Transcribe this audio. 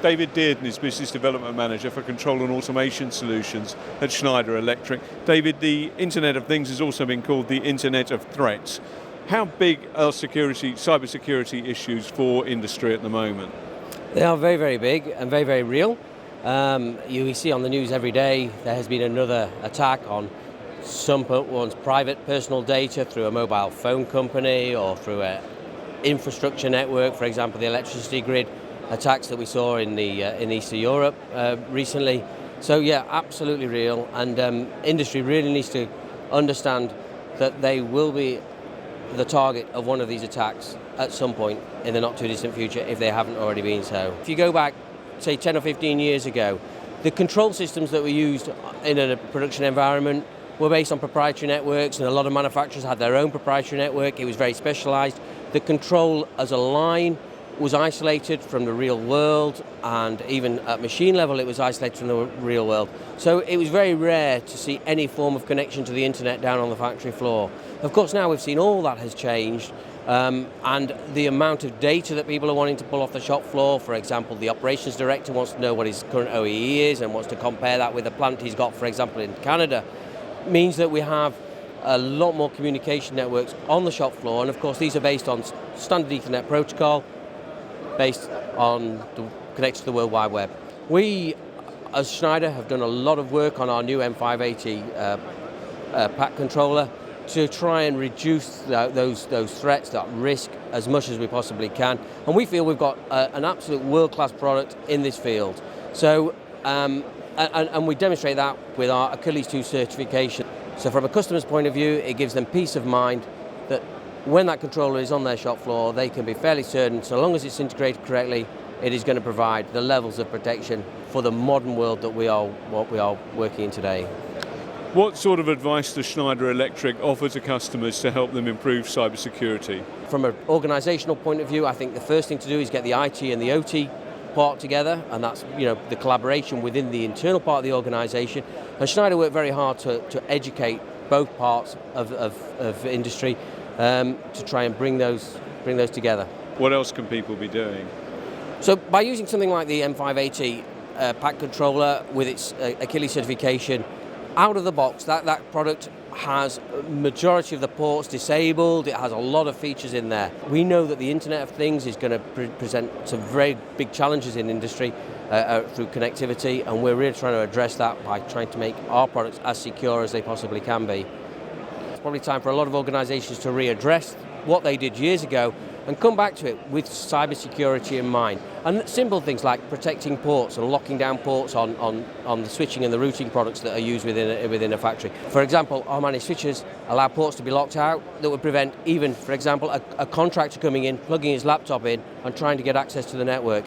David Dearden is Business Development Manager for Control and Automation Solutions at Schneider Electric. David, the Internet of Things has also been called the Internet of Threats. How big are cybersecurity issues for industry at the moment? They are very, very big and very, very real. You see on the news every day there has been another attack on someone's private personal data through a mobile phone company or through an infrastructure network, for example, the electricity grid attacks that we saw in Eastern Europe recently. So yeah, absolutely real, and industry really needs to understand that they will be the target of one of these attacks at some point in the not too distant future if they haven't already been so. If you go back, say 10 or 15 years ago, the control systems that were used in a production environment were based on proprietary networks, and a lot of manufacturers had their own proprietary network. It was very specialized. The control as a line was isolated from the real world, and even at machine level it was isolated from the real world. So it was very rare to see any form of connection to the internet down on the factory floor. Of course now we've seen all that has changed, and the amount of data that people are wanting to pull off the shop floor. For example, the operations director wants to know what his current OEE is and wants to compare that with the plant he's got, for example, in Canada, means that we have a lot more communication networks on the shop floor, and of course these are based on standard Ethernet protocol, based on connected to the World Wide Web. We, as Schneider, have done a lot of work on our new M580 pack controller to try and reduce those threats, that risk, as much as we possibly can. And we feel we've got an absolute world-class product in this field. So, and we demonstrate that with our Achilles 2 certification. So from a customer's point of view, it gives them peace of mind that when that controller is on their shop floor, they can be fairly certain, so long as it's integrated correctly, it is going to provide the levels of protection for the modern world that we are working in today. What sort of advice does Schneider Electric offer to customers to help them improve cybersecurity? From an organizational point of view, I think the first thing to do is get the IT and the OT part together, and that's the collaboration within the internal part of the organization. And Schneider worked very hard to educate both parts of industry to try and bring those together. What else can people be doing? So by using something like the M580 pack controller with its Achilles certification, out of the box, that product has a majority of the ports disabled. It has a lot of features in there. We know that the Internet of Things is going to present some very big challenges in industry through connectivity, and we're really trying to address that by trying to make our products as secure as they possibly can be. It's probably time for a lot of organizations to readdress what they did years ago and come back to it with cybersecurity in mind. And simple things like protecting ports and locking down ports on the switching and the routing products that are used within a factory. For example, our managed switches allow ports to be locked out that would prevent even, for example, a contractor coming in, plugging his laptop in and trying to get access to the network.